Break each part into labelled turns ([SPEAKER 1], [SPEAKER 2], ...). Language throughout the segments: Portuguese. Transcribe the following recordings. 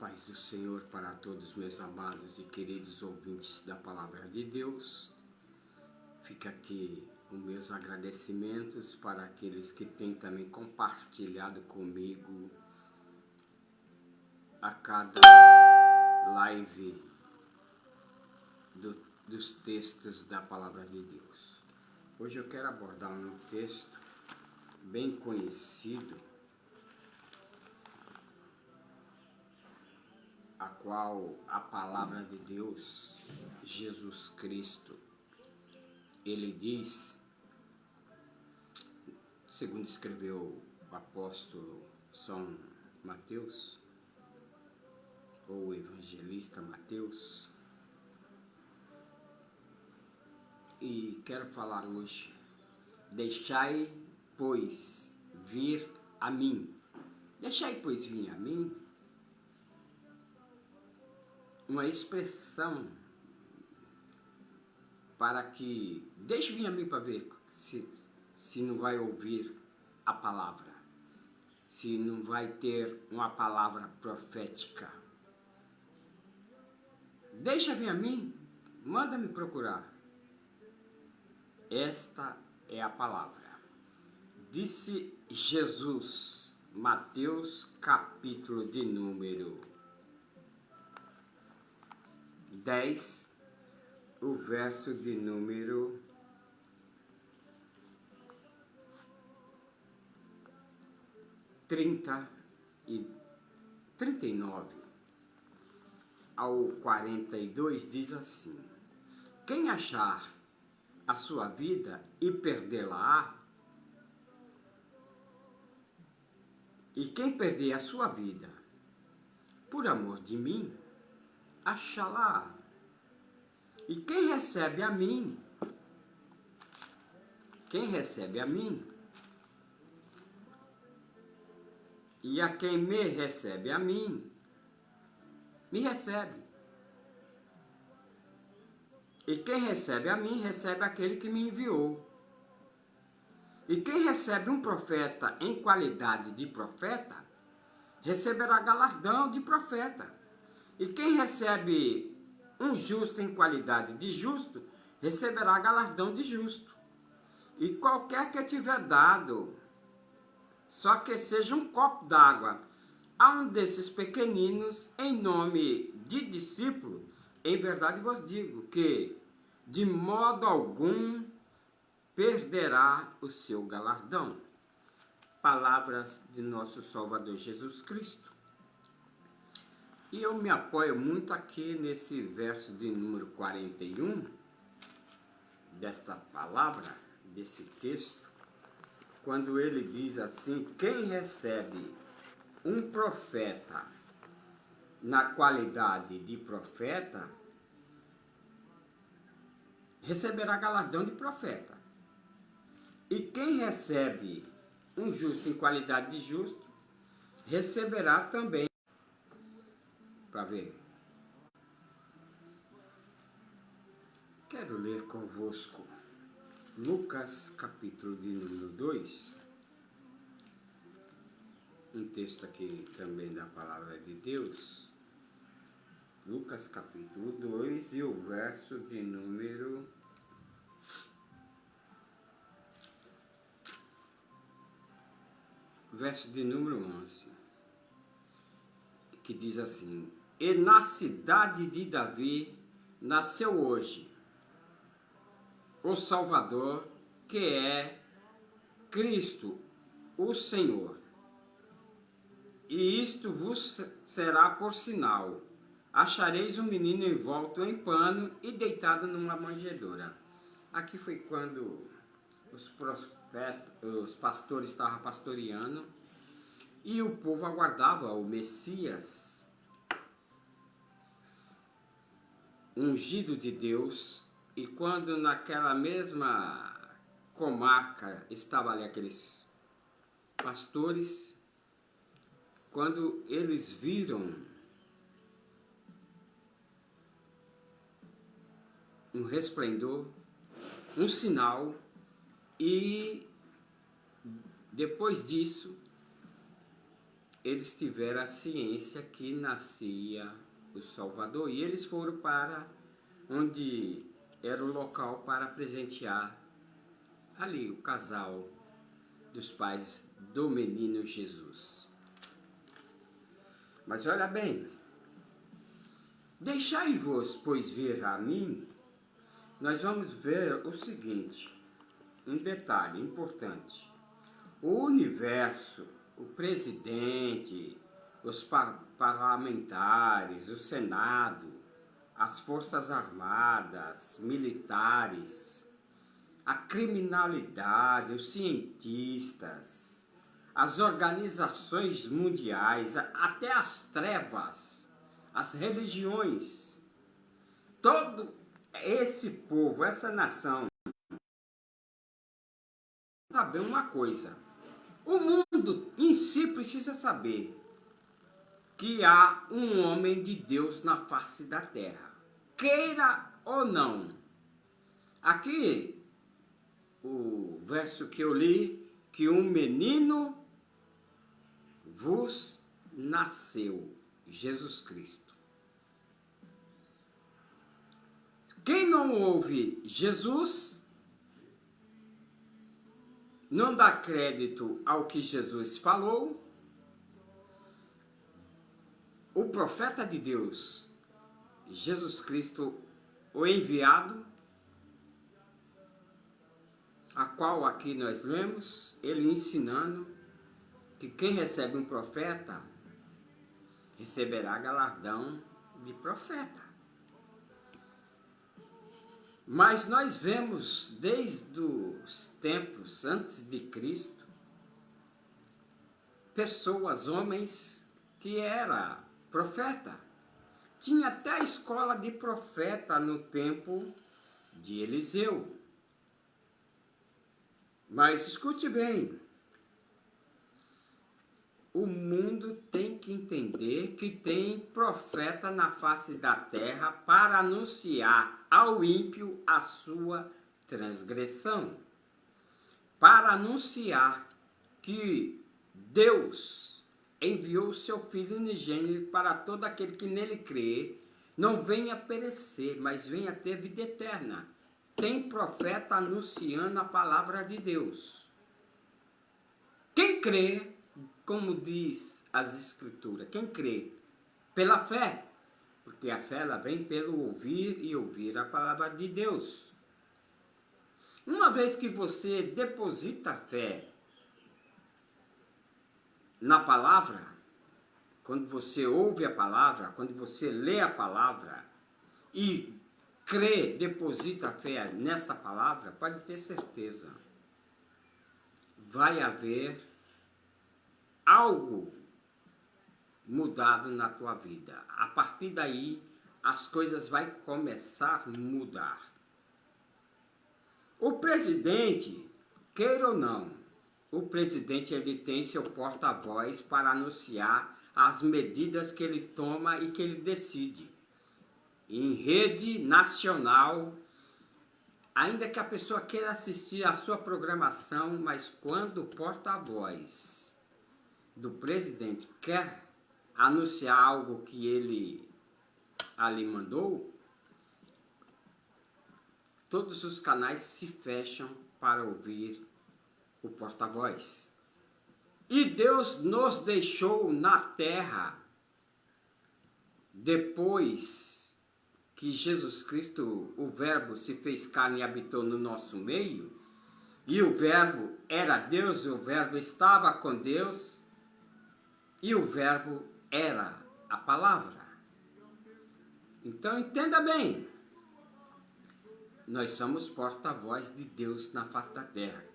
[SPEAKER 1] paz do Senhor para todos meus amados e queridos ouvintes da Palavra de Deus. Fica aqui os meus agradecimentos para aqueles que têm também compartilhado comigo a cada live dos textos da Palavra de Deus. Hoje eu quero abordar um texto bem conhecido, a qual a Palavra de Deus, Jesus Cristo, ele diz, segundo escreveu o apóstolo São Mateus, ou o evangelista Mateus, e quero falar hoje: deixai, pois, vir a mim. Deixai, pois, vir a mim, uma expressão para que deixe vir a mim para ver se não vai ouvir a palavra, se não vai ter uma palavra profética. Deixa vir a mim, manda me procurar. Esta é a palavra. Disse Jesus, Mateus capítulo de número 10, o verso de número 39 ao 42, diz assim: quem achar a sua vida e perdê-la-á, e quem perder a sua vida por amor de mim, achá-la. E quem recebe a mim, e a quem me recebe a mim, me recebe. E quem recebe a mim, recebe aquele que me enviou. E quem recebe um profeta em qualidade de profeta, receberá galardão de profeta. E quem recebe um justo em qualidade de justo, receberá galardão de justo. E qualquer que tiver dado, só que seja um copo d'água, a um desses pequeninos, em nome de discípulo, em verdade vos digo que, de modo algum, perderá o seu galardão. Palavras de nosso Salvador Jesus Cristo. E eu me apoio muito aqui nesse verso de número 41, desta palavra, desse texto, quando ele diz assim: quem recebe um profeta na qualidade de profeta, receberá galardão de profeta. E quem recebe um justo em qualidade de justo, receberá também. Para ver. Quero ler convosco Lucas capítulo de número 2, um texto aqui também da Palavra de Deus. Lucas capítulo 2 e o verso de número 11, que diz assim: e na cidade de Davi nasceu hoje o Salvador, que é Cristo, o Senhor. E isto vos será por sinal: achareis um menino envolto em pano e deitado numa manjedoura. Aqui foi quando os pastores estavam pastoreando e o povo aguardava o Messias, ungido de Deus. E quando naquela mesma comarca estavam ali aqueles pastores, quando eles viram um resplendor, um sinal, e depois disso eles tiveram a ciência que nascia o Salvador e eles foram para onde era o local para presentear ali o casal dos pais do menino Jesus. Mas olha bem, deixai-vos, pois, vir a mim. Nós vamos ver o seguinte, um detalhe importante. O universo, o presidente, os parlamentares, o Senado, as forças armadas, militares, a criminalidade, os cientistas, as organizações mundiais, até as trevas, as religiões, todo esse povo, essa nação, saber uma coisa. O mundo em si precisa saber que há um homem de Deus na face da terra, queira ou não. Aqui, o verso que eu li, que um menino vos nasceu, Jesus Cristo. Quem não ouve Jesus, não dá crédito ao que Jesus falou, o profeta de Deus, Jesus Cristo, o enviado, a qual aqui nós lemos, ele ensinando que quem recebe um profeta, receberá galardão de profeta. Mas nós vemos desde os tempos antes de Cristo, pessoas, homens, que era profeta. Tinha até a escola de profeta no tempo de Eliseu. Mas escute bem, o mundo tem que entender que tem profeta na face da terra para anunciar ao ímpio a sua transgressão, para anunciar que Deus enviou o seu Filho unigênito para todo aquele que nele crê, não venha perecer, mas venha ter vida eterna. Tem profeta anunciando a palavra de Deus. Quem crê, como diz as Escrituras, quem crê pela fé, porque a fé ela vem pelo ouvir e ouvir a palavra de Deus. Uma vez que você deposita fé na palavra, quando você ouve a palavra, quando você lê a palavra e crê, deposita fé nessa palavra, pode ter certeza, vai haver algo mudado na tua vida. A partir daí, as coisas vão começar a mudar. O presidente, queira ou não, o presidente ele tem seu porta-voz para anunciar as medidas que ele toma e que ele decide. Em rede nacional, ainda que a pessoa queira assistir a sua programação, mas quando o porta-voz do presidente quer anunciar algo que ele ali mandou, todos os canais se fecham para ouvir o porta-voz. E Deus nos deixou na terra depois que Jesus Cristo, o Verbo, se fez carne e habitou no nosso meio, e o Verbo era Deus, o Verbo estava com Deus, e o Verbo era a palavra. Então entenda bem, nós somos porta-voz de Deus na face da terra.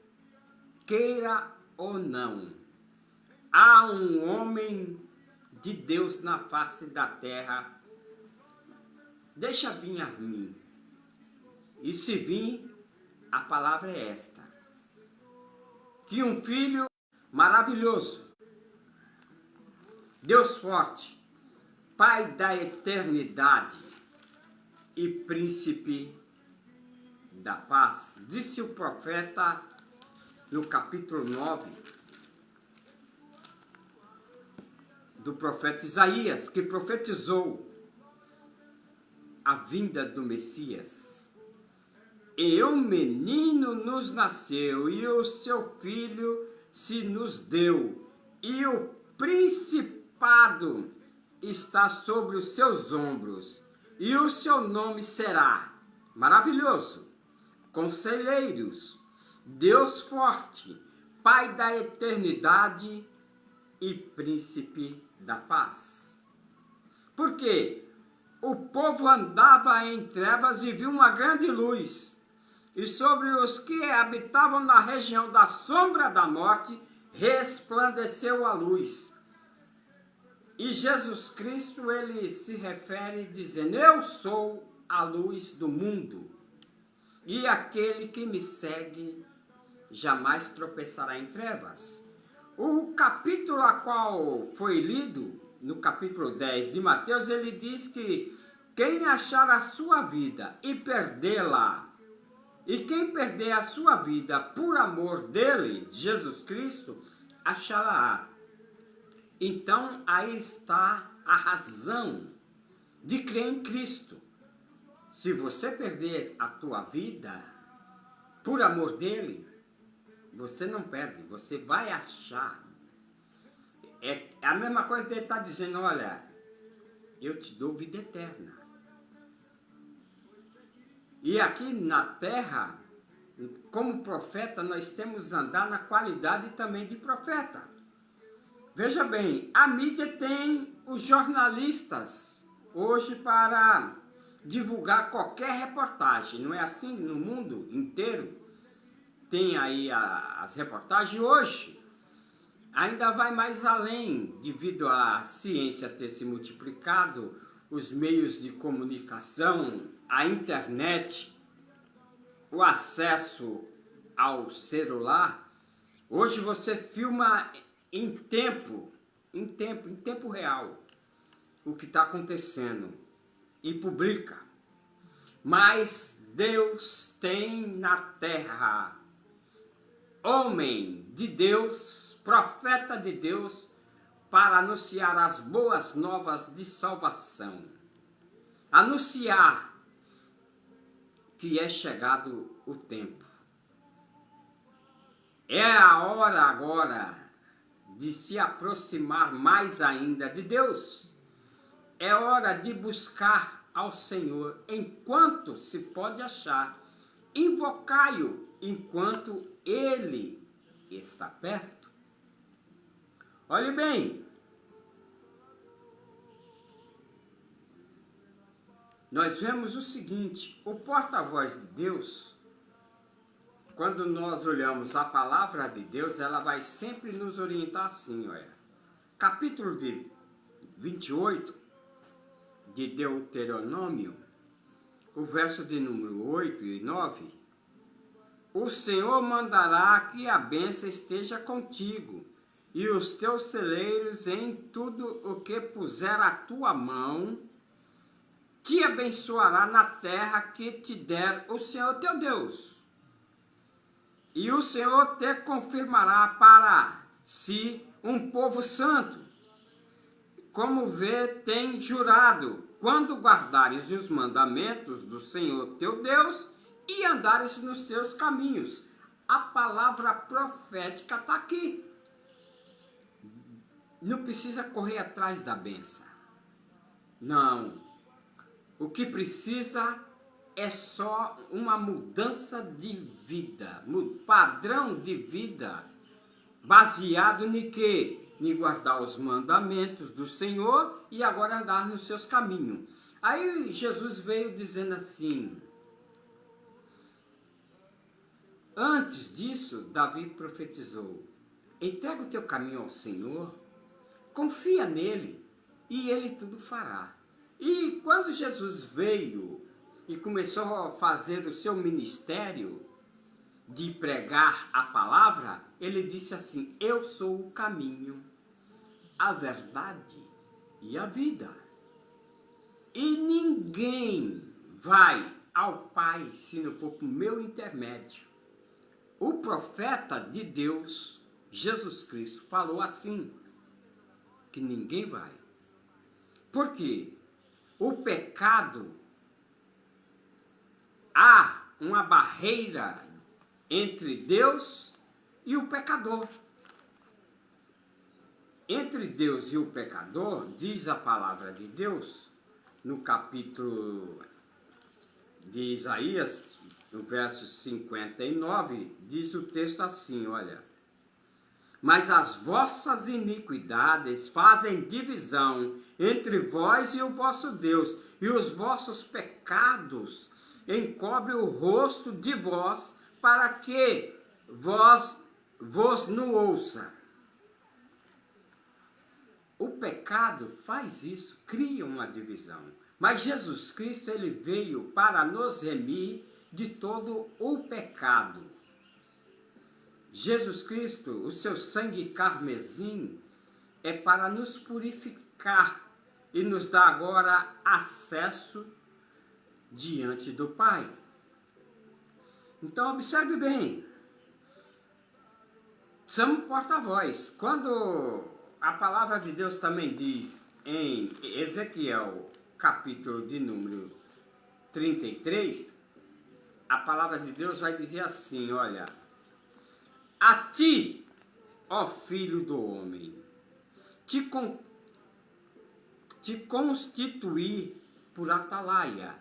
[SPEAKER 1] Queira ou não, há um homem de Deus na face da terra. Deixa vir a mim. E se vir, a palavra é esta: que um filho maravilhoso, Deus forte, Pai da eternidade e príncipe da paz, disse o profeta no capítulo 9, do profeta Isaías, que profetizou a vinda do Messias. E um menino nos nasceu, e o seu filho se nos deu, e o principado está sobre os seus ombros, e o seu nome será Maravilhoso, Conselheiros, Deus Forte, Pai da Eternidade e Príncipe da Paz. Porque o povo andava em trevas e viu uma grande luz, e sobre os que habitavam na região da sombra da morte resplandeceu a luz. E Jesus Cristo, ele se refere dizendo: eu sou a luz do mundo, e aquele que me segue jamais tropeçará em trevas. O capítulo a qual foi lido, no capítulo 10 de Mateus, ele diz que quem achar a sua vida e perdê-la, e quem perder a sua vida por amor dele, Jesus Cristo, achará. Então, aí está a razão de crer em Cristo. Se você perder a tua vida por amor dele, você não perde, você vai achar. É a mesma coisa que ele está dizendo: olha, eu te dou vida eterna. E aqui na terra, como profeta, nós temos que andar na qualidade também de profeta. Veja bem, a mídia tem os jornalistas hoje para divulgar qualquer reportagem, não é assim? No mundo inteiro tem aí as reportagens. Hoje ainda vai mais além, devido à ciência ter se multiplicado, os meios de comunicação, a internet, o acesso ao celular. Hoje você filma em tempo real o que está acontecendo e publica. Mas Deus tem na terra homem de Deus, profeta de Deus, para anunciar as boas novas de salvação. Anunciar que é chegado o tempo. É a hora agora de se aproximar mais ainda de Deus. É hora de buscar ao Senhor enquanto se pode achar. Invocai-o enquanto Ele está perto. Olhe bem, nós vemos o seguinte: o porta-voz de Deus, quando nós olhamos a palavra de Deus, ela vai sempre nos orientar assim, olha. Capítulo 28 de Deuteronômio, o verso de número 8 e 9. O Senhor mandará que a bênção esteja contigo, e os teus celeiros em tudo o que puser a tua mão, te abençoará na terra que te der o Senhor teu Deus. E o Senhor te confirmará para si um povo santo, como vê, tem jurado, quando guardares os mandamentos do Senhor teu Deus e andares nos seus caminhos. A palavra profética está aqui. Não precisa correr atrás da bênção. Não. O que precisa é só uma mudança de vida, padrão de vida, baseado em quê? Em guardar os mandamentos do Senhor e agora andar nos seus caminhos. Aí Jesus veio dizendo assim: antes disso, Davi profetizou: entrega o teu caminho ao Senhor, confia nele e ele tudo fará. E quando Jesus veio e começou a fazer o seu ministério de pregar a palavra, ele disse assim: eu sou o caminho, a verdade e a vida. E ninguém vai ao Pai se não for por meu intermédio. O profeta de Deus, Jesus Cristo, falou assim, que ninguém vai. Por quê? O pecado, há uma barreira entre Deus e o pecador. Entre Deus e o pecador, diz a palavra de Deus, no capítulo de Isaías, no verso 59, diz o texto assim, olha: mas as vossas iniquidades fazem divisão entre vós e o vosso Deus, e os vossos pecados encobrem o rosto de vós, para que vos não ouça. O pecado faz isso, cria uma divisão. Mas Jesus Cristo, ele veio para nos remir de todo o pecado. Jesus Cristo, o seu sangue carmesim, é para nos purificar e nos dar agora acesso diante do Pai. Então, observe bem, somos porta-voz. Quando a palavra de Deus também diz em Ezequiel, capítulo de número 33, a palavra de Deus vai dizer assim, olha: a ti, ó filho do homem, te constituí por atalaia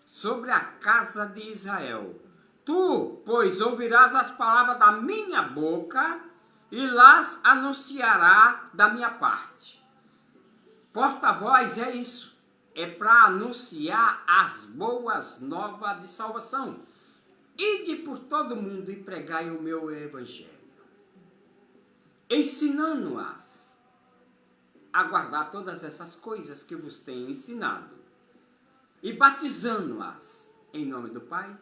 [SPEAKER 1] sobre a casa de Israel. Tu, pois, ouvirás as palavras da minha boca e las anunciará da minha parte. Porta-voz é isso, é para anunciar as boas novas de salvação. Ide por todo mundo e pregai o meu evangelho, ensinando-as a guardar todas essas coisas que vos tenho ensinado, e batizando-as em nome do Pai,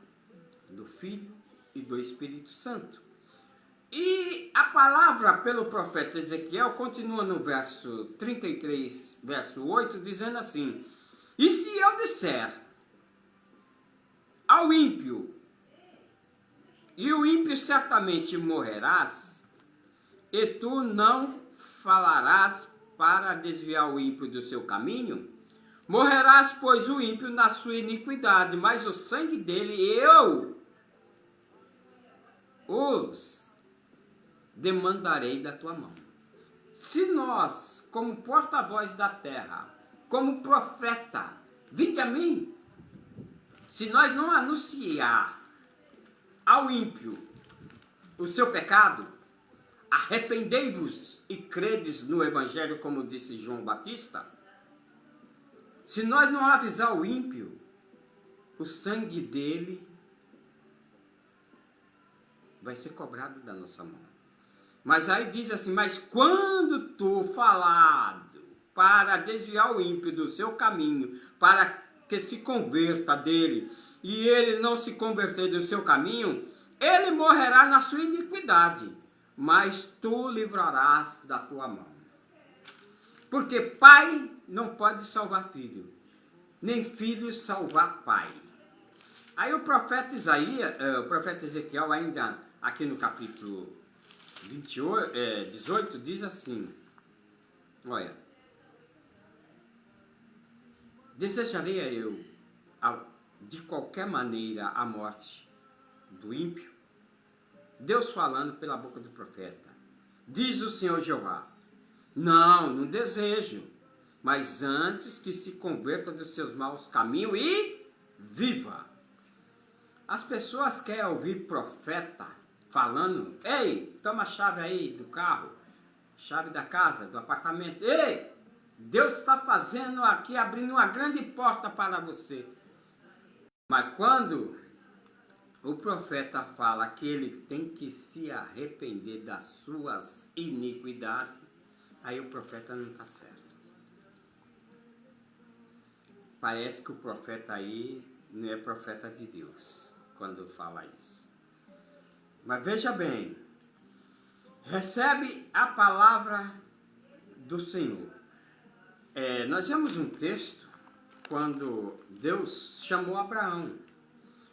[SPEAKER 1] do Filho e do Espírito Santo. E a palavra pelo profeta Ezequiel continua no verso 33, verso 8, dizendo assim: e se eu disser ao ímpio, e o ímpio certamente morrerás, e tu não falarás para desviar o ímpio do seu caminho? Morrerás, pois, o ímpio na sua iniquidade, mas o sangue dele eu os demandarei da tua mão. Se nós, como porta-voz da terra, como profeta, vinde a mim, se nós não anunciar ao ímpio o seu pecado, arrependei-vos e credes no evangelho, como disse João Batista, se nós não avisar o ímpio, o sangue dele vai ser cobrado da nossa mão. Mas aí diz assim: mas quando tu falado para desviar o ímpio do seu caminho, para que se converta dele, e ele não se converter do seu caminho, ele morrerá na sua iniquidade, mas tu livrarás da tua mão. Porque pai não pode salvar filho, nem filho salvar pai. Aí o profeta Ezequiel, ainda aqui no capítulo 18, diz assim, olha: desejarei eu de qualquer maneira a morte do ímpio? Deus falando pela boca do profeta. Diz o Senhor Jeová: não desejo, mas antes que se converta dos seus maus caminhos e viva. As pessoas querem ouvir profeta falando: ei, toma a chave aí do carro, chave da casa, do apartamento. Ei, Deus está fazendo aqui, abrindo uma grande porta para você. Mas quando o profeta fala que ele tem que se arrepender das suas iniquidades, aí o profeta não está certo. Parece que o profeta aí não é profeta de Deus quando fala isso. Mas veja bem, recebe a palavra do Senhor. Nós vemos um texto quando Deus chamou Abraão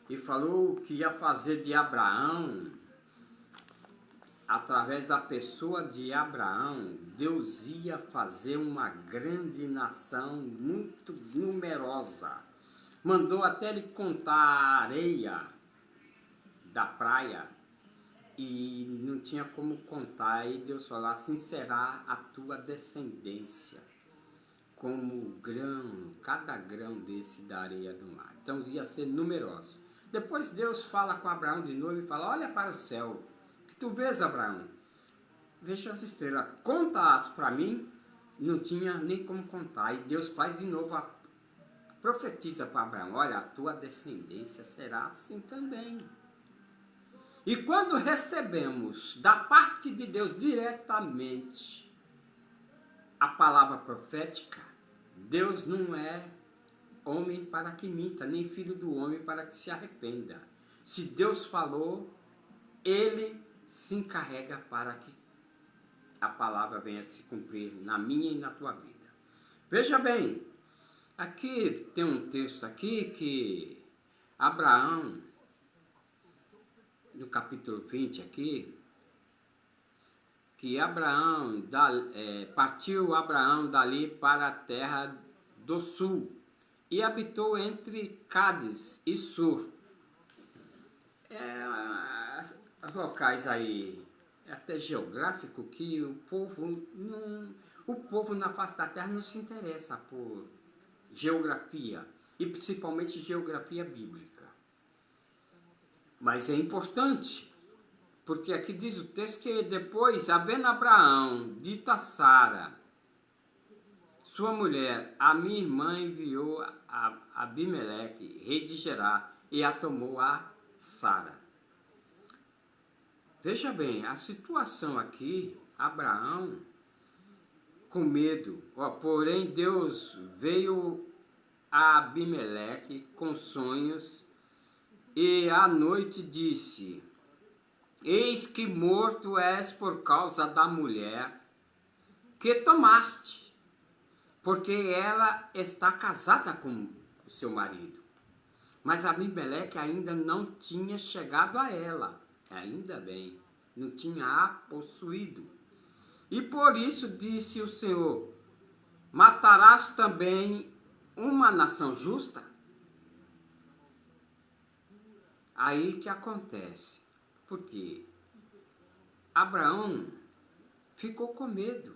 [SPEAKER 1] e falou que ia fazer de Abraão através da pessoa de Abraão, Deus ia fazer uma grande nação muito numerosa. Mandou até ele contar a areia da praia e não tinha como contar. E Deus falou: assim será a tua descendência, como o grão, cada grão desse da areia do mar. Então ia ser numeroso. Depois Deus fala com Abraão de novo e fala: olha para o céu, que tu vês, Abraão? Veja as estrelas, conta-as para mim. Não tinha nem como contar. E Deus faz de novo, profetiza para Abraão: olha, a tua descendência será assim também. E quando recebemos da parte de Deus diretamente a palavra profética, Deus não é homem para que minta, nem filho do homem para que se arrependa. Se Deus falou, Ele se encarrega para que a palavra venha se cumprir na minha e na tua vida. Veja bem, aqui tem um texto aqui que Abraão, no capítulo 20 aqui, que Abraão, partiu Abraão dali para a terra do sul e habitou entre Cádiz e Sur. Os locais aí, até geográfico, que o povo na face da terra não se interessa por geografia, e principalmente geografia bíblica. Mas é importante, porque aqui diz o texto que depois, havendo Abraão dito a Sara, sua mulher, a minha irmã enviou a Abimeleque, rei de Gerar, e a tomou a Sara. Veja bem, a situação aqui, Abraão com medo, porém Deus veio a Abimeleque com sonhos, e à noite disse: eis que morto és por causa da mulher que tomaste, porque ela está casada com o seu marido. Mas Abimeleque ainda não tinha chegado a ela, ainda bem, não tinha a possuído. E por isso disse o Senhor: matarás também uma nação justa? Aí que acontece, porque Abraão ficou com medo.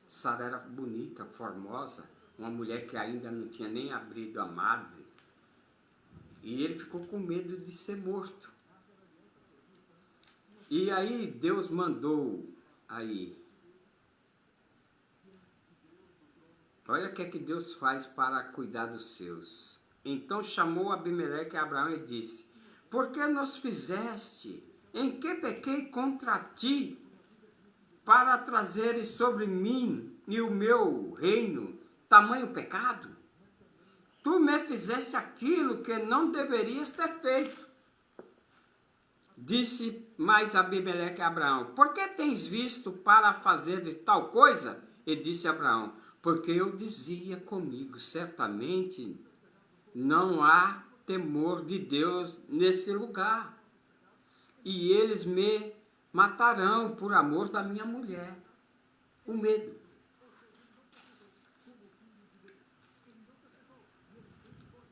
[SPEAKER 1] Sara era bonita, formosa, uma mulher que ainda não tinha nem abrido a madre, e ele ficou com medo de ser morto. E aí Deus mandou aí. Olha o que é que Deus faz para cuidar dos seus. Então chamou Abimeleque a Abraão e disse: por que nos fizeste? Em que pequei contra ti, para trazeres sobre mim e o meu reino tamanho pecado? Tu me fizeste aquilo que não deverias ter feito. Disse mais Abimeleque a Abraão: por que tens visto para fazer de tal coisa? E disse Abraão: porque eu dizia comigo, certamente não há temor de Deus nesse lugar, e eles me matarão por amor da minha mulher. O medo.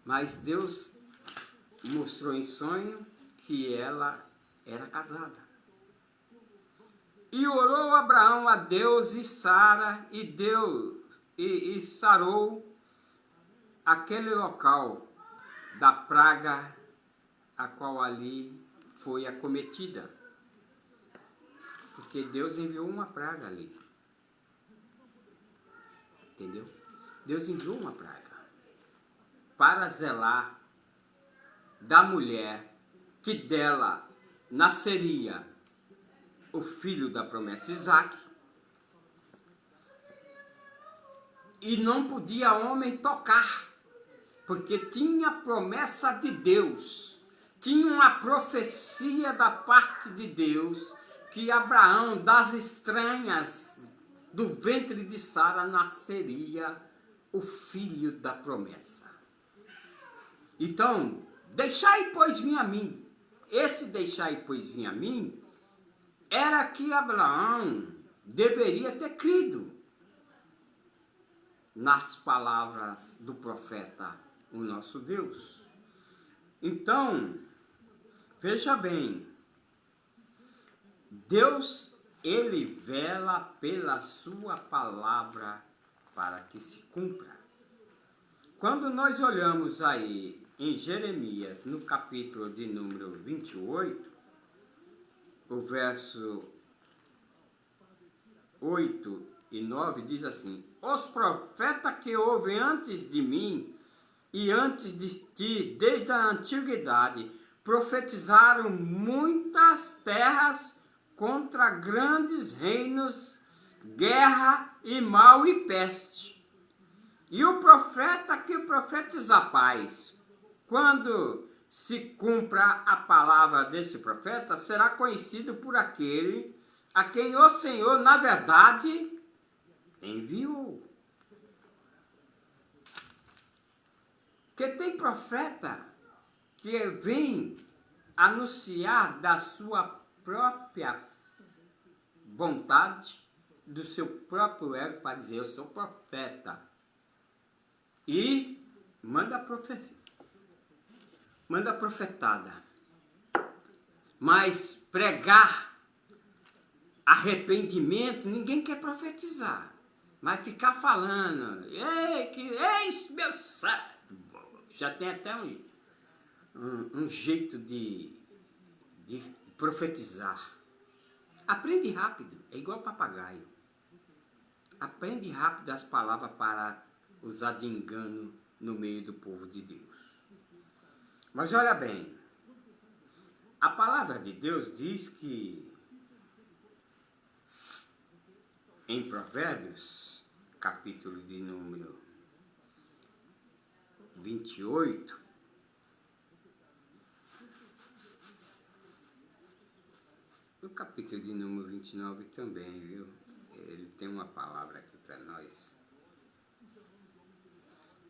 [SPEAKER 1] Mas Deus mostrou em sonho que ela era casada. E orou Abraão a Deus e Sara, e sarou aquele local da praga a qual ali foi acometida. Porque Deus enviou uma praga ali. Entendeu? Deus enviou uma praga para zelar da mulher, que dela nasceria o filho da promessa, Isaque. E não podia homem tocar, porque tinha promessa de Deus, tinha uma profecia da parte de Deus, que Abraão, das estranhas do ventre de Sara, nasceria o filho da promessa. Então, deixai, pois, vir a mim. Esse deixai, pois, vir a mim, era que Abraão deveria ter crido nas palavras do profeta, o nosso Deus. Então, veja bem, Deus, ele vela pela sua palavra para que se cumpra. Quando nós olhamos aí em Jeremias, no capítulo de número 28, o verso 8 e 9 diz assim: os profetas que houve antes de mim e antes de ti, desde a antiguidade, profetizaram muitas terras contra grandes reinos, guerra e mal e peste. E o profeta que profetiza a paz, quando se cumpra a palavra desse profeta, será conhecido por aquele a quem o Senhor, na verdade, enviou. Que tem profeta que vem anunciar da sua própria vontade, do seu próprio ego, para dizer: eu sou profeta. E manda profetada. Mas pregar arrependimento, ninguém quer profetizar. Mas ficar falando: ei, meu servo. Já tem até um jeito de profetizar. Aprende rápido, é igual papagaio. Aprende rápido as palavras para usar de engano no meio do povo de Deus. Mas olha bem, a palavra de Deus diz que em Provérbios, capítulo de número 28, no capítulo de número 29 também, viu? Ele tem uma palavra aqui para nós,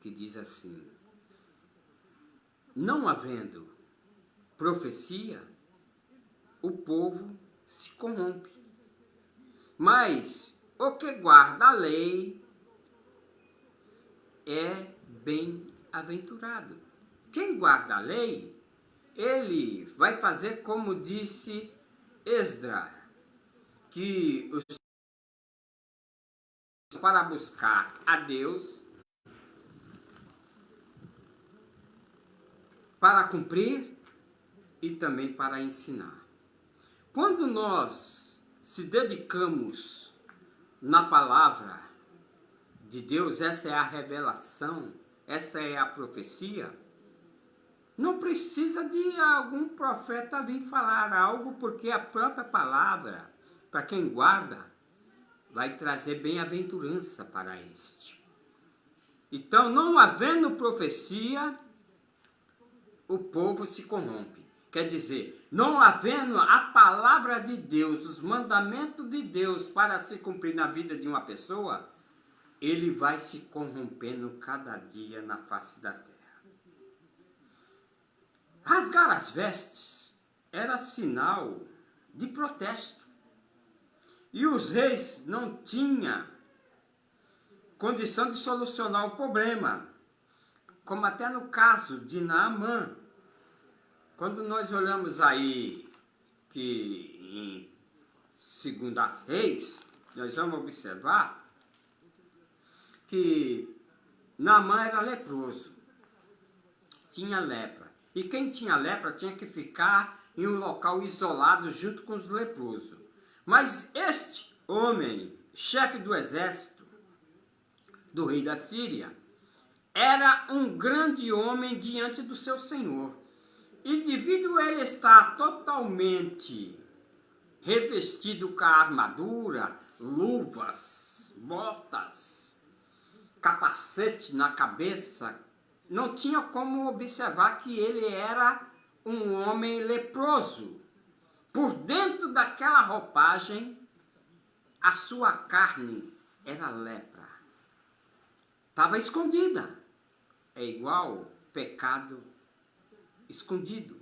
[SPEAKER 1] que diz assim: não havendo profecia, o povo se corrompe. Mas o que guarda a lei é bem-aventurado. Quem guarda a lei, ele vai fazer como disse Esdras, que para buscar a Deus, para cumprir e também para ensinar. Quando nós se dedicamos na palavra de Deus, essa é a revelação, essa é a profecia, não precisa de algum profeta vir falar algo, porque a própria palavra, para quem guarda, vai trazer bem-aventurança para este. Então, não havendo profecia, o povo se corrompe. Quer dizer, não havendo a palavra de Deus, os mandamentos de Deus para se cumprir na vida de uma pessoa, ele vai se corrompendo cada dia na face da terra. Rasgar as vestes era sinal de protesto. E os reis não tinham condição de solucionar o problema. Como até no caso de Naamã. Quando nós olhamos aí que em 2 Reis, nós vamos observar que Naamã era leproso, tinha lepra. E quem tinha lepra tinha que ficar em um local isolado junto com os leprosos. Mas este homem, chefe do exército do rei da Síria, era um grande homem diante do seu senhor. E devido a ele estar totalmente revestido com a armadura, luvas, botas, capacete na cabeça, não tinha como observar que ele era um homem leproso. Por dentro daquela roupagem, a sua carne era lepra. Estava escondida. É igual pecado escondido.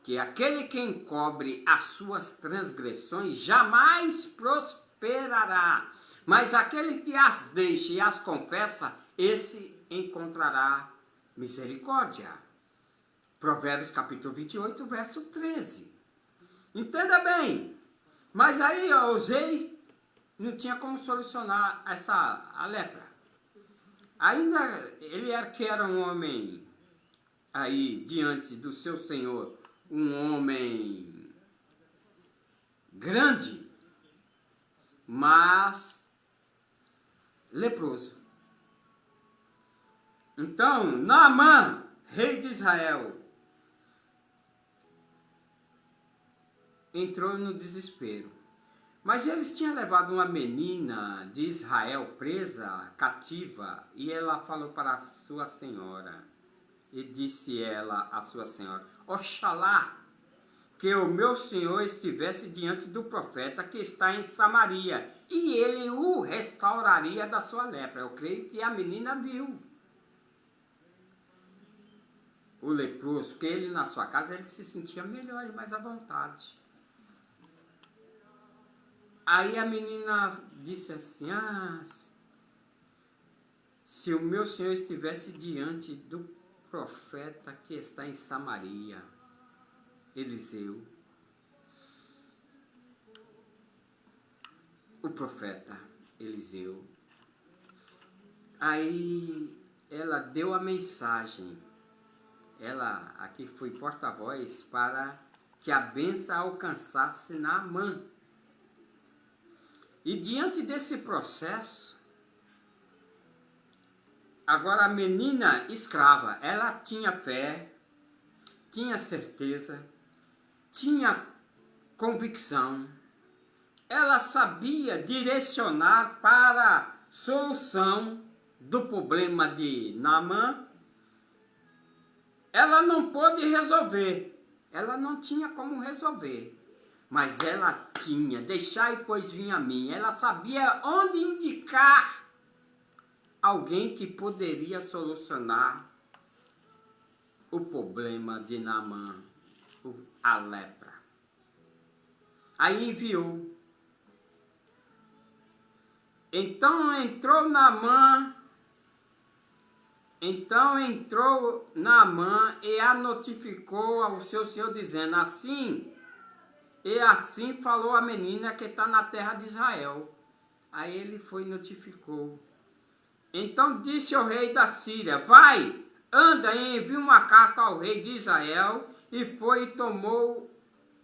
[SPEAKER 1] que aquele que encobre as suas transgressões jamais prosperará, mas aquele que as deixa e as confessa, esse encontrará misericórdia. Provérbios capítulo 28, verso 13. Entenda bem, mas aí os reis não tinha como solucionar a lepra. Ainda ele era um homem aí diante do seu senhor, um homem grande, mas leproso. Então, Naamã, rei de Israel, entrou no desespero. Mas eles tinham levado uma menina de Israel presa, cativa, e ela falou para a sua senhora, e disse ela à sua senhora: Oxalá que o meu senhor estivesse diante do profeta que está em Samaria, e ele o restauraria da sua lepra. Eu creio que a menina viu o leproso, porque ele na sua casa ele se sentia melhor e mais à vontade. Aí a menina disse assim: se o meu senhor estivesse diante do profeta que está em Samaria, Eliseu, o profeta Eliseu. Aí ela deu a mensagem, ela aqui foi porta-voz para que a bênção alcançasse Naamã. E diante desse processo, agora a menina escrava, ela tinha fé, tinha certeza, tinha convicção, ela sabia direcionar para a solução do problema de Naamã. Ela não pôde resolver, ela não tinha como resolver. Mas ela tinha, deixai pois vir a mim. Ela sabia onde indicar alguém que poderia solucionar o problema de Naamã, a lepra. Aí enviou. Então entrou Naamã e a notificou ao seu senhor, dizendo: assim falou a menina que está na terra de Israel. Aí ele foi e notificou. Então disse o rei da Síria: vai, anda e envia uma carta ao rei de Israel. E foi e tomou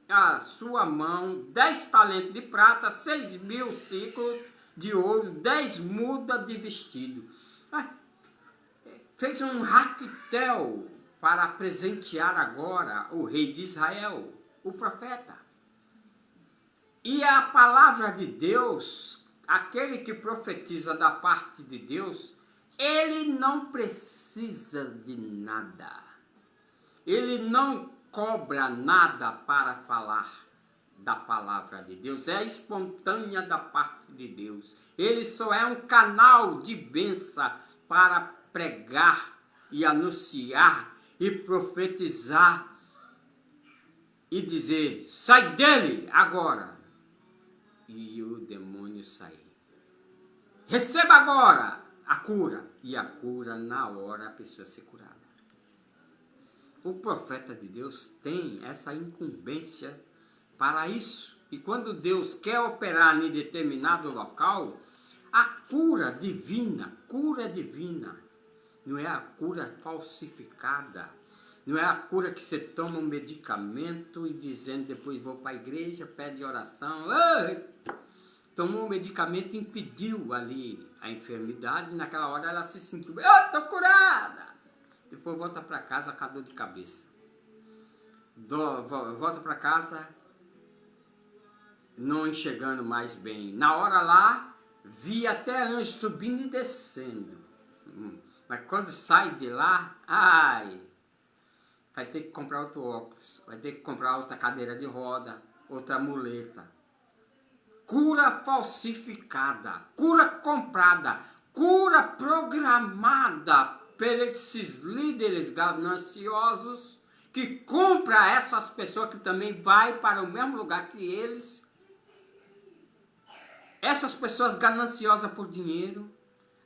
[SPEAKER 1] a sua mão 10 talentos de prata, 6.000 ciclos de ouro, 10 mudas de vestido. Fez um raquitel para presentear agora o rei de Israel, o profeta. E a palavra de Deus, aquele que profetiza da parte de Deus, ele não precisa de nada. Ele não cobra nada para falar da palavra de Deus. É espontânea da parte de Deus. Ele só é um canal de bênção para pregar e anunciar e profetizar e dizer: sai dele agora. E o demônio sair. Receba agora a cura. E a cura, na hora, a pessoa ser curada. O profeta de Deus tem essa incumbência para isso. E quando Deus quer operar em determinado local, a cura divina, não é a cura falsificada. Não é a cura que você toma um medicamento e dizendo depois vou para a igreja, pede oração. Tomou um medicamento e impediu ali a enfermidade. Naquela hora ela se sentiu: eu estou curada. Depois volta para casa com a dor de cabeça. Volta para casa não enxergando mais bem. Na hora lá, via até anjo subindo e descendo. Mas quando sai de lá, vai ter que comprar outro óculos, vai ter que comprar outra cadeira de roda, outra muleta. Cura falsificada, cura comprada, cura programada por esses líderes gananciosos que compra essas pessoas que também vai para o mesmo lugar que eles. Essas pessoas gananciosas por dinheiro,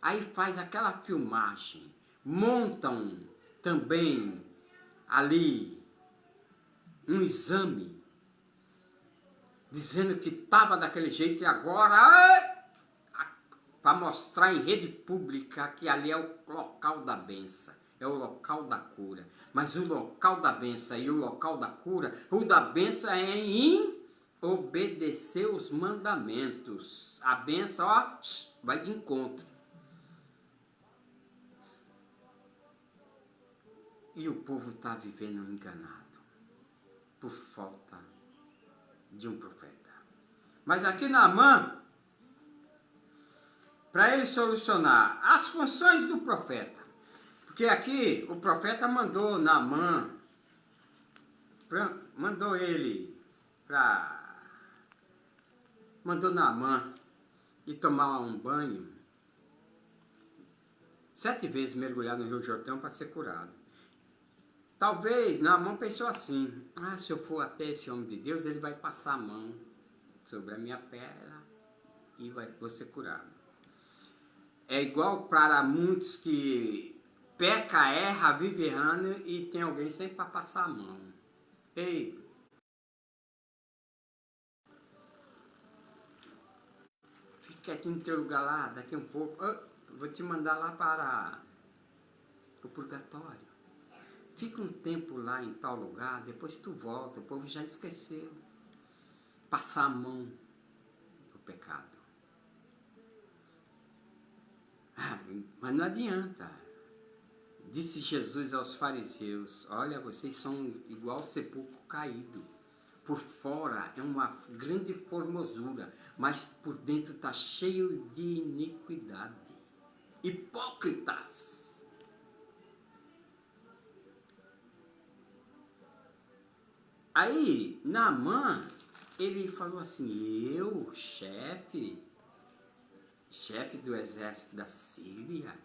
[SPEAKER 1] aí faz aquela filmagem, montam também ali um exame, dizendo que estava daquele jeito e agora, para mostrar em rede pública que ali é o local da bênção, é o local da cura. Mas o local da bênção e o local da cura, o da bênção é em obedecer os mandamentos. A bênção, ó, vai de encontro. E o povo está vivendo enganado por falta de um profeta. Mas aqui Naamã, para ele solucionar as funções do profeta, porque aqui o profeta mandou Naamã, mandou Naamã ir tomar um banho, 7 vezes mergulhar no Rio Jordão para ser curado. Talvez Naamã pensou assim, se eu for até esse homem de Deus, ele vai passar a mão sobre a minha perna e vou ser curado. É igual para muitos que peca, erra, vive errando e tem alguém sempre para passar a mão. Ei, fica quietinho no teu lugar lá, daqui um pouco, vou te mandar lá para o purgatório. Fica um tempo lá em tal lugar, depois tu volta, o povo já esqueceu. Passar a mão no pecado. Mas não adianta. Disse Jesus aos fariseus, olha, vocês são igual sepulcro caído. Por fora é uma grande formosura, mas por dentro está cheio de iniquidade. Hipócritas. Aí, Naamã, ele falou assim, eu, chefe do exército da Síria,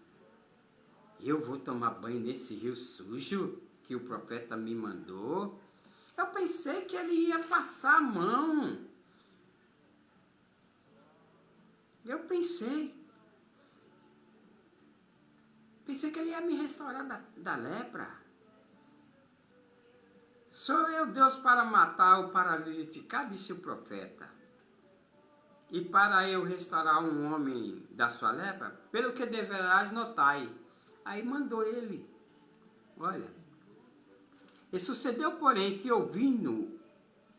[SPEAKER 1] eu vou tomar banho nesse rio sujo que o profeta me mandou? Eu pensei que ele ia passar a mão. Eu pensei que ele ia me restaurar da lepra. Sou eu Deus para matar ou para vivificar, disse o profeta. E para eu restaurar um homem da sua lepra, pelo que deverás notai. Aí mandou ele. Olha. E sucedeu, porém, que ouvindo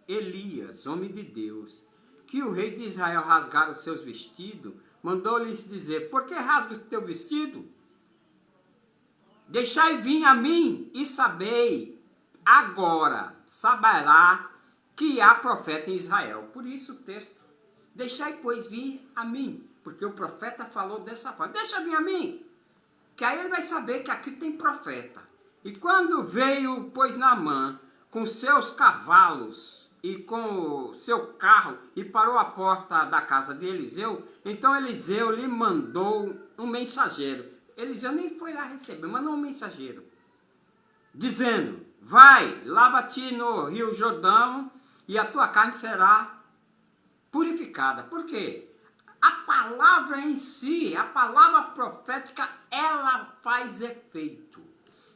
[SPEAKER 1] Elias, homem de Deus, que o rei de Israel rasgara os seus vestidos, mandou-lhes dizer, por que rasga o teu vestido? Deixai vir a mim e sabei, agora saberá que há profeta em Israel. Por isso o texto, deixai pois vir a mim, porque o profeta falou dessa forma, deixa vir a mim, que aí ele vai saber que aqui tem profeta. E quando veio, pois, Naamã, com seus cavalos e com o seu carro, e parou à porta da casa de Eliseu, então Eliseu lhe mandou um mensageiro. Eliseu nem foi lá receber, mandou um mensageiro, dizendo, vai, lava-te no rio Jordão, e a tua carne será purificada. Por quê? A palavra em si, a palavra profética, ela faz efeito.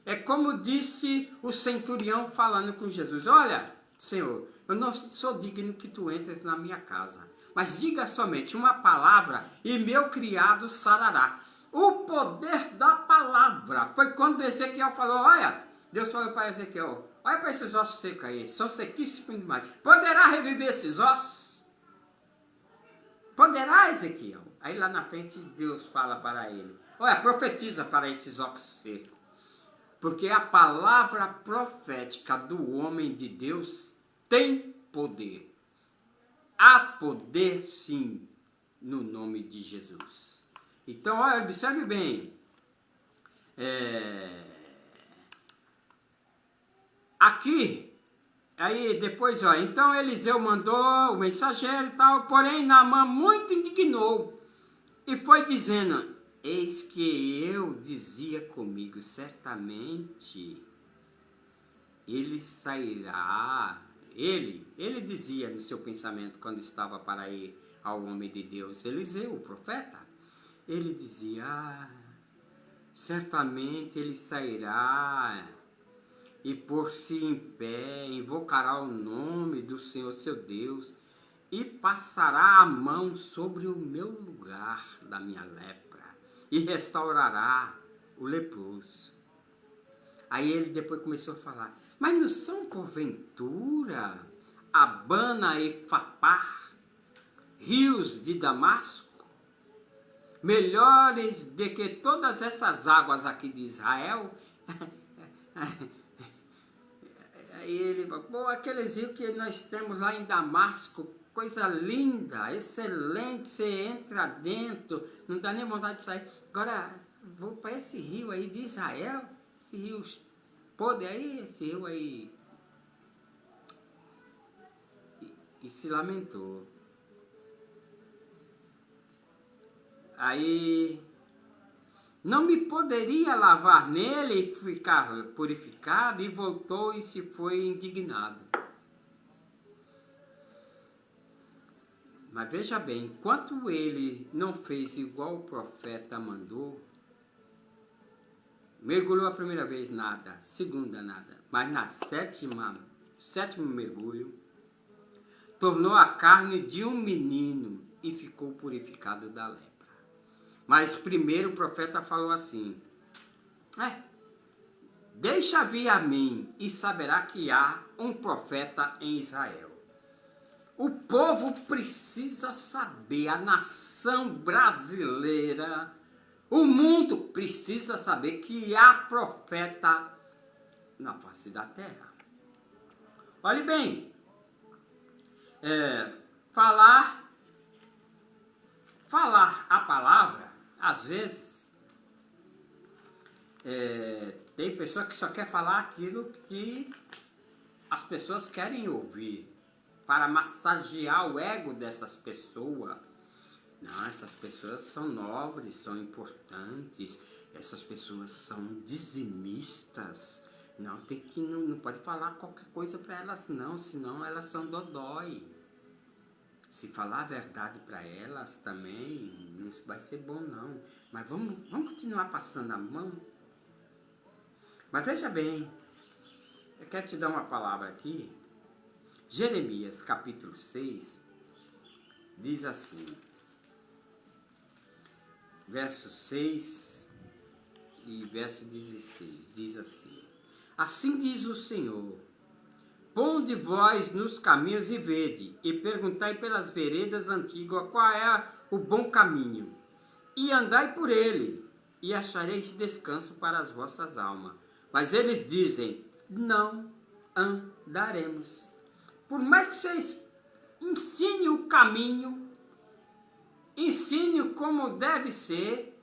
[SPEAKER 1] É como disse o centurião falando com Jesus, olha, Senhor, eu não sou digno que tu entres na minha casa, mas diga somente uma palavra e meu criado sarará. O poder da palavra foi quando Ezequiel falou, olha, Deus falou para Ezequiel, olha para esses ossos secos aí, são sequíssimos demais. Poderá reviver esses ossos? Poderá, Ezequiel? Aí lá na frente Deus fala para ele, olha, profetiza para esses ossos secos. Porque a palavra profética do homem de Deus tem poder. Há poder, sim, no nome de Jesus. Então, olha, observe bem. Aqui, aí depois, ó, então Eliseu mandou o mensageiro e tal, porém Naamã muito indignou e foi dizendo, eis que eu dizia comigo, certamente ele sairá, ele dizia no seu pensamento quando estava para ir ao homem de Deus, Eliseu, o profeta, ele dizia, certamente ele sairá e por-se em pé, invocará o nome do Senhor seu Deus e passará a mão sobre o meu lugar da minha lepra e restaurará o leproso. Aí ele depois começou a falar, mas não são porventura Abana e Fapar, rios de Damasco, melhores do que todas essas águas aqui de Israel? Aí ele falou, pô, aqueles rios que nós temos lá em Damasco, coisa linda, excelente, você entra dentro, não dá nem vontade de sair. Agora, vou para esse rio aí de Israel, esse rio podre aí, esse rio aí. E se lamentou. Aí, não me poderia lavar nele e ficar purificado, e voltou e se foi indignado. Mas veja bem, enquanto ele não fez igual o profeta mandou, mergulhou a primeira vez nada, segunda nada, mas na sétimo mergulho, tornou a carne de um menino e ficou purificado da lepra. Mas primeiro o profeta falou assim, deixa vir a mim e saberá que há um profeta em Israel. O povo precisa saber, a nação brasileira, o mundo precisa saber que há profeta na face da terra. Olhe bem, falar a palavra, às vezes, tem pessoa que só quer falar aquilo que as pessoas querem ouvir, para massagear o ego dessas pessoas. Não, essas pessoas são nobres, são importantes, essas pessoas são dizimistas. Não, não pode falar qualquer coisa para elas não, senão elas são dodói. Se falar a verdade para elas também, não vai ser bom não. Mas vamos continuar passando a mão? Mas veja bem, eu quero te dar uma palavra aqui. Jeremias capítulo 6 diz assim, verso 6 e verso 16, diz assim, assim diz o Senhor, ponde vós nos caminhos e vede, e perguntai pelas veredas antigas qual é o bom caminho, e andai por ele, e achareis descanso para as vossas almas. Mas eles dizem, não andaremos. Por mais que vocês ensinem o caminho, ensine como deve ser,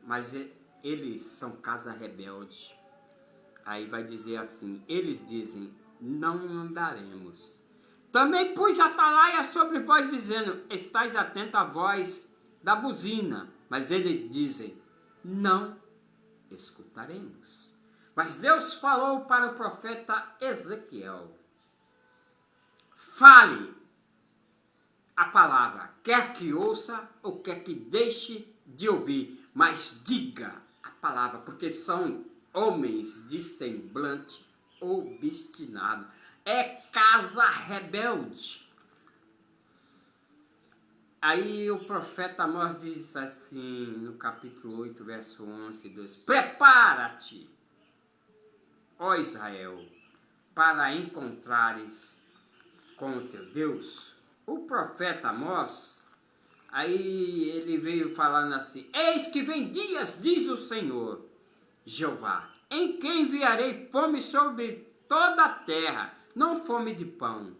[SPEAKER 1] mas eles são casa rebelde. Aí vai dizer assim, eles dizem, não andaremos. Também pus atalaia sobre vós, dizendo, estais atento à voz da buzina. Mas eles dizem, não escutaremos. Mas Deus falou para o profeta Ezequiel, fale a palavra, quer que ouça ou quer que deixe de ouvir, mas diga a palavra, porque são homens de semblante obstinado, é casa rebelde. Aí o profeta Amós diz assim, no capítulo 8, verso 11 e 12, prepara-te, ó Israel, para encontrares com o teu Deus. O profeta Amós, aí ele veio falando assim, eis que vem dias, diz o Senhor, Jeová, em que enviarei fome sobre toda a terra, não fome de pão,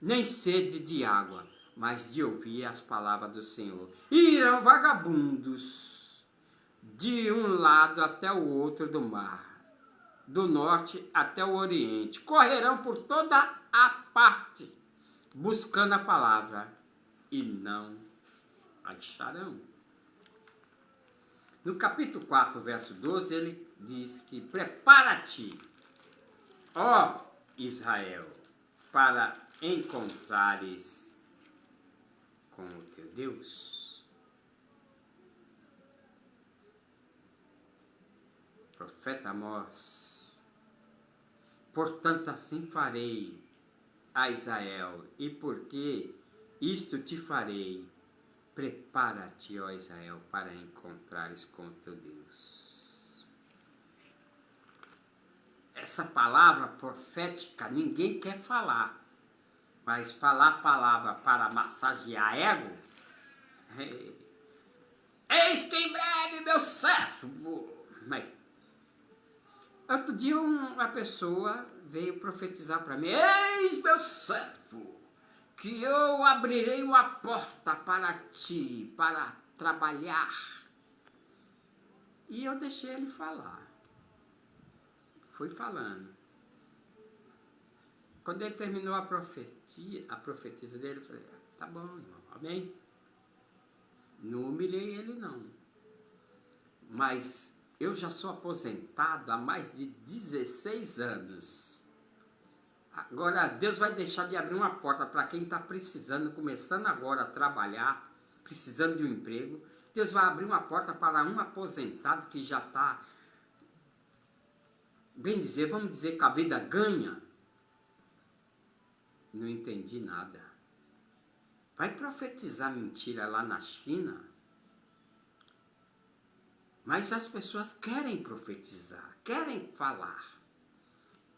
[SPEAKER 1] nem sede de água, mas de ouvir as palavras do Senhor. E irão vagabundos de um lado até o outro do mar, do norte até o oriente, correrão por toda a parte, buscando a palavra, e não acharão. No capítulo 4, verso 12, ele diz que prepara-te, ó Israel, para encontrares com o teu Deus. Profeta Amós, portanto assim farei a Israel, e porque isto te farei, prepara-te, ó Israel, para encontrares com o teu Deus. Essa palavra profética ninguém quer falar, mas falar a palavra para massagear ego, eis que em breve meu servo. Mas, outro dia uma pessoa veio profetizar para mim, eis meu servo, que eu abrirei uma porta para ti, para trabalhar. E eu deixei ele falar. Fui falando. Quando ele terminou a profecia dele, eu falei, tá bom, irmão, amém? Não humilhei ele, não. Mas eu já sou aposentado há mais de 16 anos. Agora, Deus vai deixar de abrir uma porta para quem está precisando, começando agora a trabalhar, precisando de um emprego. Deus vai abrir uma porta para um aposentado que já está, bem dizer, vamos dizer que a vida ganha. Não entendi nada. Vai profetizar mentira lá na China? Mas as pessoas querem profetizar, querem falar.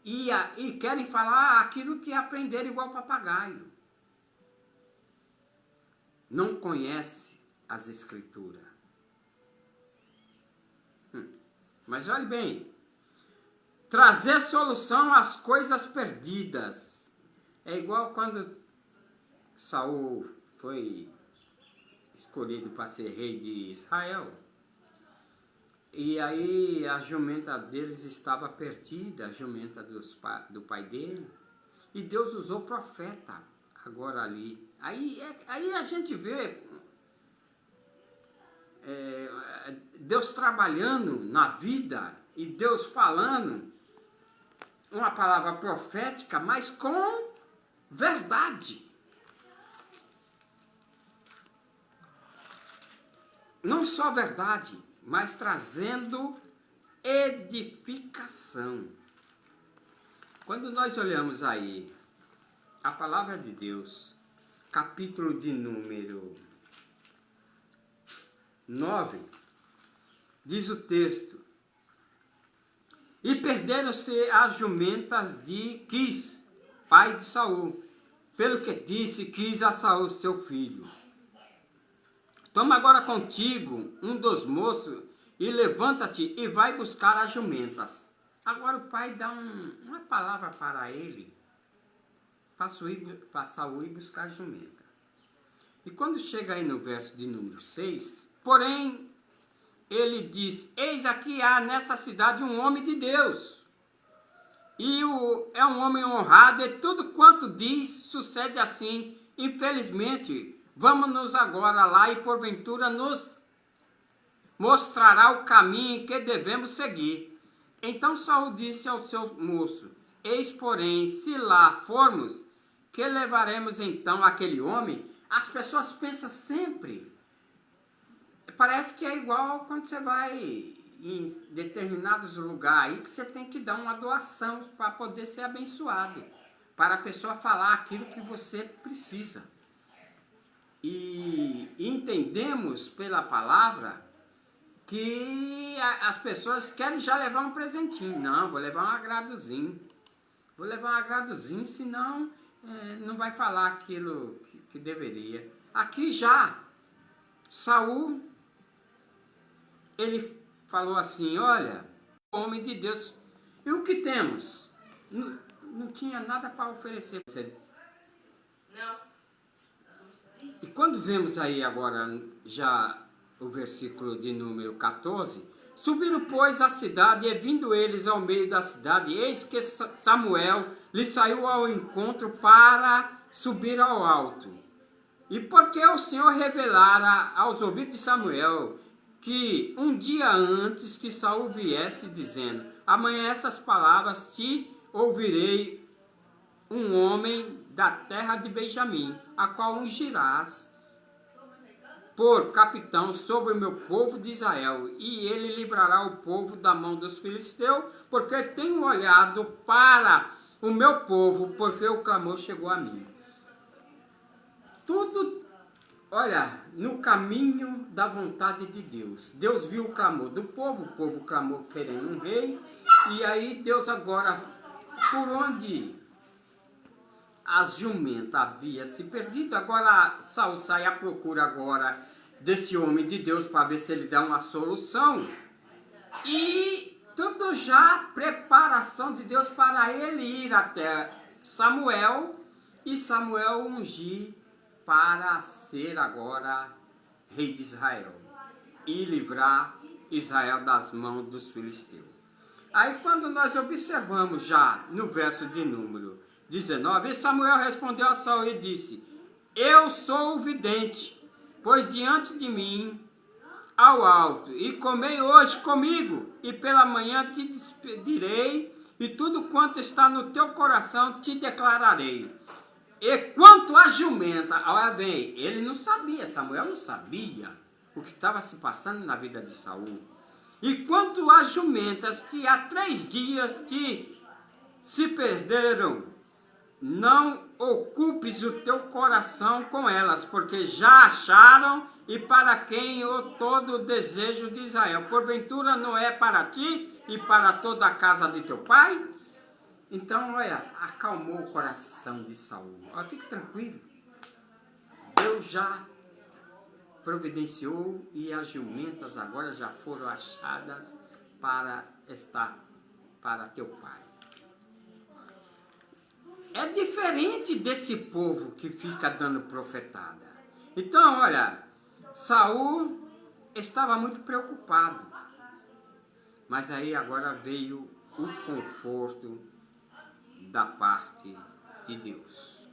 [SPEAKER 1] E querem falar aquilo que aprenderam igual papagaio. Não conhece as escrituras. Mas olhe bem, trazer solução às coisas perdidas. É igual quando Saul foi escolhido para ser rei de Israel. E aí a jumenta deles estava perdida, a jumenta do pai dele. E Deus usou profeta agora ali. Aí a gente vê Deus trabalhando na vida e Deus falando uma palavra profética, mas com verdade. Não só verdade, mas trazendo edificação. Quando nós olhamos aí a palavra de Deus, capítulo de número 9, diz o texto, e perderam-se as jumentas de Quis, pai de Saul, pelo que disse Quis a Saul, seu filho. Toma agora contigo um dos moços e levanta-te e vai buscar as jumentas. Agora o pai dá uma palavra para ele, para Saul ir buscar a jumenta. E quando chega aí no verso de número 6, porém, ele diz, eis aqui há nessa cidade um homem de Deus, e é um homem honrado, e tudo quanto diz sucede assim. Infelizmente, vamos-nos agora lá e porventura nos mostrará o caminho que devemos seguir. Então Saul disse ao seu moço, eis porém, se lá formos, que levaremos então aquele homem? As pessoas pensam sempre, parece que é igual quando você vai em determinados lugares aí, que você tem que dar uma doação para poder ser abençoado, para a pessoa falar aquilo que você precisa. E entendemos pela palavra que as pessoas querem já levar um presentinho. Não, vou levar um agradozinho. Vou levar um agradozinho, senão não vai falar aquilo que deveria. Aqui já, Saul, ele falou assim, olha, homem de Deus, e o que temos? Não tinha nada para oferecer. Não. E quando vemos aí agora já o versículo de número 14, subiram, pois, à cidade, e vindo eles ao meio da cidade, eis que Samuel lhe saiu ao encontro para subir ao alto. E porque o Senhor revelara aos ouvidos de Samuel que um dia antes que Saul viesse, dizendo, amanhã essas palavras te ouvirei um homem da terra de Benjamim, a qual ungirás por capitão sobre o meu povo de Israel, e ele livrará o povo da mão dos filisteus, porque tenho olhado para o meu povo, porque o clamor chegou a mim. Tudo, olha, no caminho da vontade de Deus. Deus viu o clamor do povo, o povo clamou querendo um rei, e aí Deus agora, por onde as jumentas haviam se perdido, agora Saul sai à procura agora desse homem de Deus para ver se ele dá uma solução. E tudo já preparação de Deus para ele ir até Samuel e Samuel ungir para ser agora rei de Israel e livrar Israel das mãos dos filisteus. Aí quando nós observamos já no verso de número 19, Samuel respondeu a Saul e disse: eu sou o vidente, pois diante de mim ao alto, e comei hoje comigo, e pela manhã te despedirei, e tudo quanto está no teu coração te declararei. E quanto a jumenta, olha bem, ele não sabia, Samuel não sabia o que estava se passando na vida de Saul. E quanto às jumentas que há 3 dias se perderam, não ocupes o teu coração com elas, porque já acharam, e para quem o todo o desejo de Israel. Porventura não é para ti e para toda a casa de teu pai? Então, olha, acalmou o coração de Saul. Olha, fique tranquilo. Deus já providenciou e as jumentas agora já foram achadas para estar para teu pai. É diferente desse povo que fica dando profetada. Então, olha, Saul estava muito preocupado. Mas aí agora veio o conforto da parte de Deus.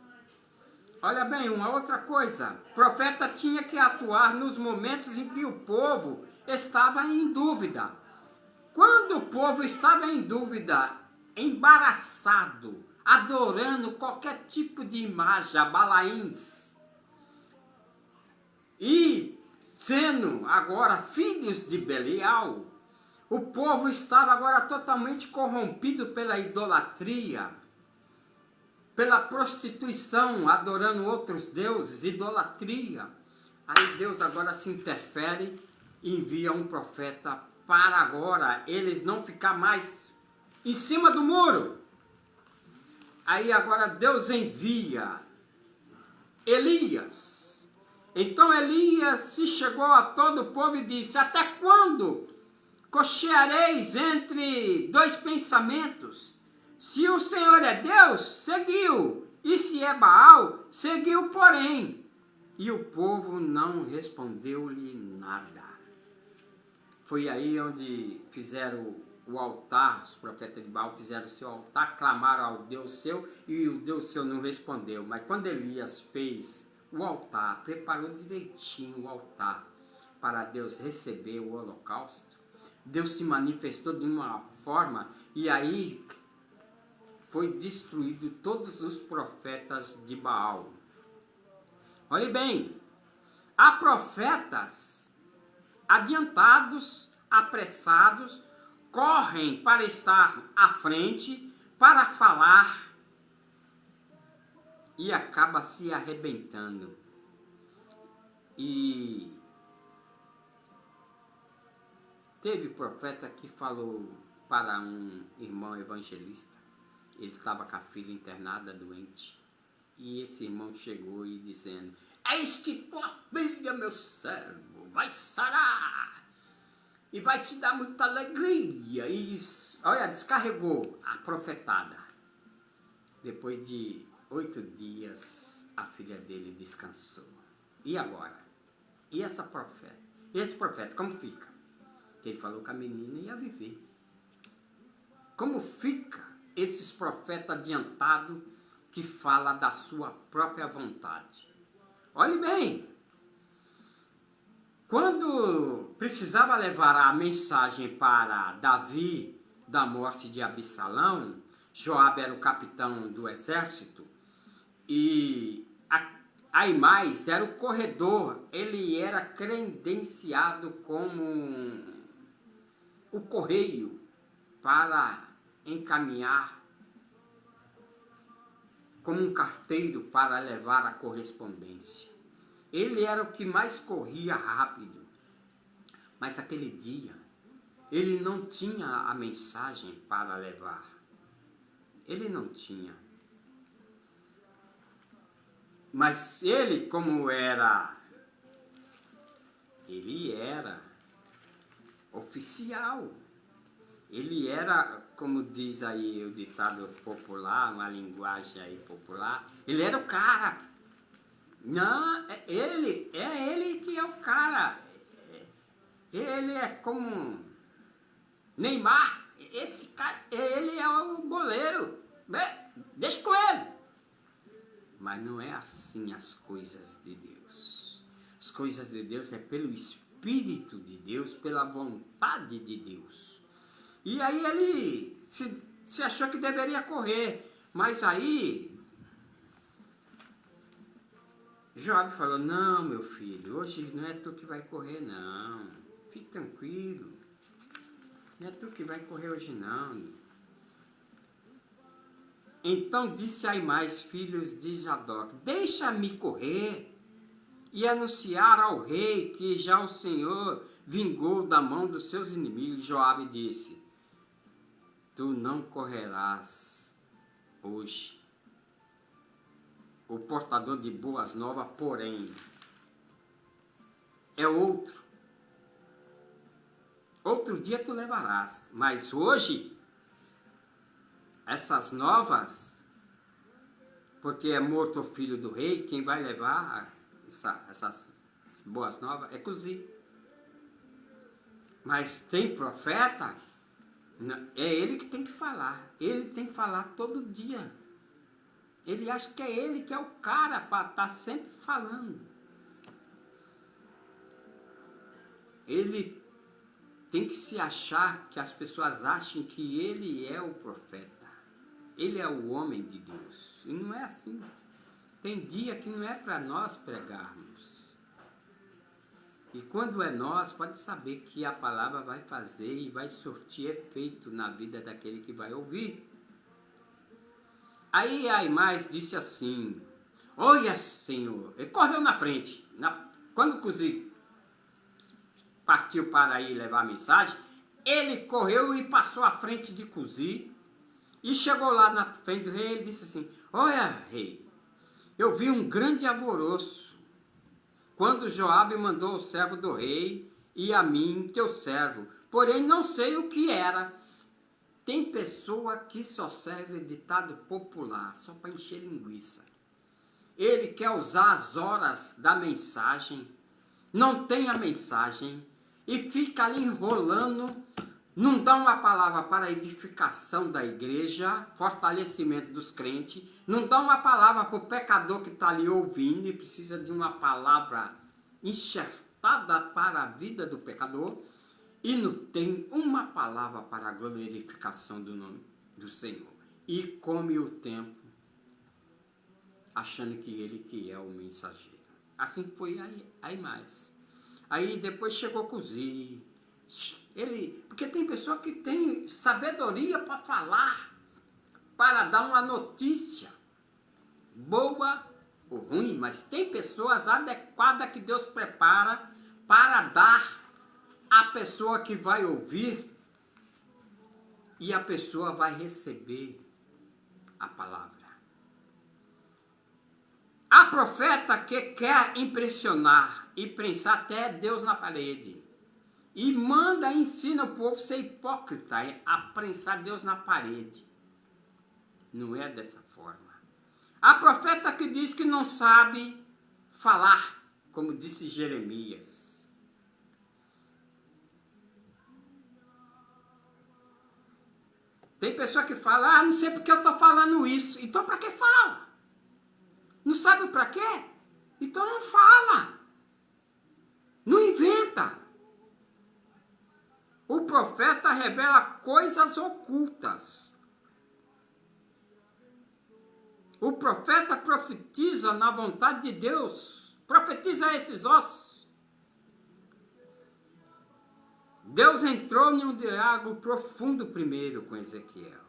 [SPEAKER 1] Olha bem, uma outra coisa. O profeta tinha que atuar nos momentos em que o povo estava em dúvida. Quando o povo estava em dúvida, embaraçado, adorando qualquer tipo de imagem, Balaíns, e sendo agora filhos de Belial, o povo estava agora totalmente corrompido pela idolatria, pela prostituição, adorando outros deuses, idolatria. Aí Deus agora se interfere e envia um profeta para agora eles não ficar mais em cima do muro. Aí agora Deus envia Elias. Então Elias se chegou a todo o povo e disse: até quando cocheareis entre 2 pensamentos? Se o Senhor é Deus, seguiu, e se é Baal, seguiu porém. E o povo não respondeu-lhe nada. Foi aí onde fizeram o altar, os profetas de Baal fizeram o seu altar, clamaram ao Deus seu, e o Deus seu não respondeu. Mas quando Elias fez o altar, preparou direitinho o altar para Deus receber o holocausto, Deus se manifestou de uma forma, e aí foi destruído todos os profetas de Baal. Olhe bem, há profetas adiantados, apressados, correm para estar à frente, para falar, e acaba se arrebentando. E teve profeta que falou para um irmão evangelista, ele estava com a filha internada, doente, e esse irmão chegou e dizendo: eis que tua filha, meu servo, vai sarar, e vai te dar muita alegria. E olha, descarregou a profetada. Depois de 8 dias, a filha dele descansou. E agora? E essa profeta? Esse profeta, como fica? Ele falou que a menina ia viver. Como fica esses profetas adiantados que falam da sua própria vontade? Olhe bem, quando precisava levar a mensagem para Davi da morte de Absalão, Joabe era o capitão do exército, e Aimás era o corredor, ele era credenciado como o correio para encaminhar, como um carteiro para levar a correspondência. Ele era o que mais corria rápido, mas aquele dia ele não tinha a mensagem para levar. Ele não tinha. Mas ele, como era, ele era oficial. Ele era, como diz aí o ditado popular, uma linguagem aí popular, ele era o cara. Não, é ele que é o cara. Ele é como Neymar, esse cara, ele é o goleiro. Deixa com ele. Mas não é assim as coisas de Deus. As coisas de Deus é pelo Espírito de Deus, pela vontade de Deus. E aí ele se achou que deveria correr. Mas aí Joabe falou, não, meu filho, hoje não é tu que vai correr, não. Fique tranquilo. Não é tu que vai correr hoje, não. Então disse Aimás, filhos de Zadok, deixa-me correr e anunciar ao rei que já o Senhor vingou da mão dos seus inimigos. Joabe disse, tu não correrás hoje. O portador de boas novas, porém, é outro. Outro dia tu levarás, mas hoje, essas novas, porque é morto o filho do rei, quem vai levar essas boas novas é Cusi. Mas tem profeta, é ele que tem que falar. Ele tem que falar todo dia. Ele acha que é ele que é o cara para estar sempre falando. Ele tem que se achar, que as pessoas achem que ele é o profeta. Ele é o homem de Deus. E não é assim. Tem dia que não é para nós pregarmos. E quando é nós, pode saber que a palavra vai fazer e vai surtir efeito na vida daquele que vai ouvir. Aí Aimás disse assim, olha, Senhor, ele correu na frente. Quando Cusi partiu para ir levar a mensagem, ele correu e passou à frente de Cusi e chegou lá na frente do rei. Ele disse assim, olha, rei, eu vi um grande alvoroço quando Joabe mandou o servo do rei e a mim, teu servo, porém não sei o que era. Tem pessoa que só serve ditado popular, só para encher linguiça. Ele quer usar as horas da mensagem, não tem a mensagem, e fica ali enrolando, não dá uma palavra para a edificação da igreja, fortalecimento dos crentes, não dá uma palavra para o pecador que está ali ouvindo e precisa de uma palavra enxertada para a vida do pecador, e não tem uma palavra para a glorificação do nome do Senhor. E come o tempo, achando que ele que é o mensageiro. Assim foi Aimás. Aí depois chegou Cusi. Porque tem pessoa que tem sabedoria para falar, para dar uma notícia, boa ou ruim, mas tem pessoas adequadas que Deus prepara para dar a pessoa que vai ouvir, e a pessoa vai receber a palavra. Há profeta que quer impressionar e prensar até Deus na parede. E ensina o povo a ser hipócrita, a prensar Deus na parede. Não é dessa forma. Há profeta que diz que não sabe falar, como disse Jeremias. Tem pessoa que fala, não sei porque eu estou falando isso. Então para que fala? Não sabe para quê? Então não fala. Não inventa. O profeta revela coisas ocultas. O profeta profetiza na vontade de Deus. Profetiza esses ossos. Deus entrou em um diálogo profundo primeiro com Ezequiel,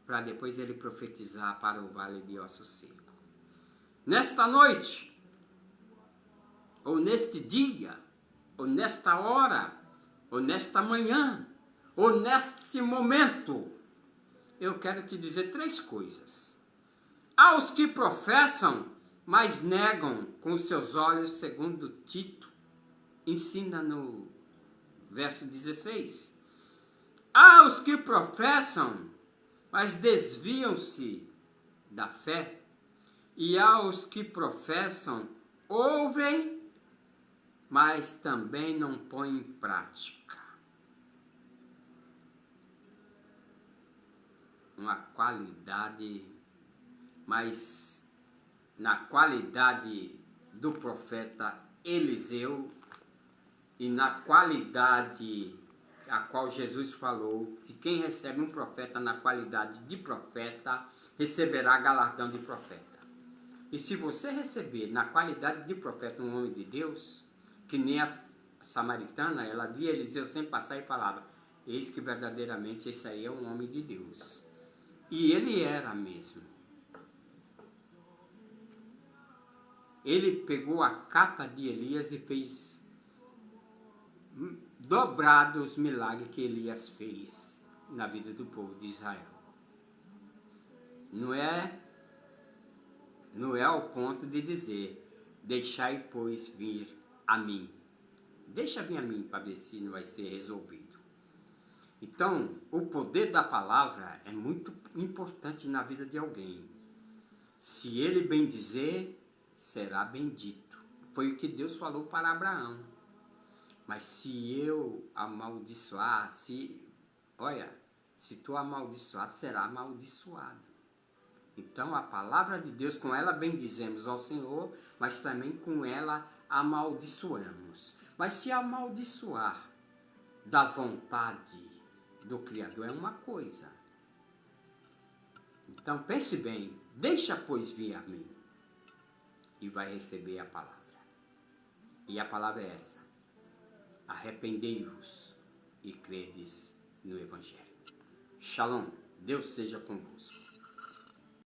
[SPEAKER 1] para depois ele profetizar para o vale de ossos secos. Nesta noite, ou neste dia, ou nesta hora, ou nesta manhã, ou neste momento, eu quero te dizer 3 coisas. Aos que professam, mas negam com os seus olhos, segundo Tito ensina no verso 16. Aos que professam, mas desviam-se da fé, e aos que professam, ouvem, mas também não põem em prática. Uma qualidade, mas na qualidade do profeta Eliseu e na qualidade a qual Jesus falou, que quem recebe um profeta na qualidade de profeta, receberá galardão de profeta. E se você receber na qualidade de profeta um homem de Deus, que nem a samaritana, ela via Eliseu sem passar e falava, eis que verdadeiramente esse aí é um homem de Deus. E ele era mesmo. Ele pegou a capa de Elias e fez dobrado os milagres que Elias fez na vida do povo de Israel. Não é ao ponto de dizer, deixai, pois, vir a mim. Deixa vir a mim para ver se não vai ser resolvido. Então, o poder da palavra é muito importante na vida de alguém. Se ele bem dizer, será bendito. Foi o que Deus falou para Abraão. Mas se eu amaldiçoar, se tu amaldiçoar, será amaldiçoado. Então a palavra de Deus, com ela bendizemos ao Senhor, mas também com ela amaldiçoamos. Mas se amaldiçoar da vontade do Criador é uma coisa. Então pense bem, deixa pois vir a mim, e vai receber a palavra. E a palavra é essa: arrependei-vos e credes no Evangelho. Shalom, Deus seja convosco.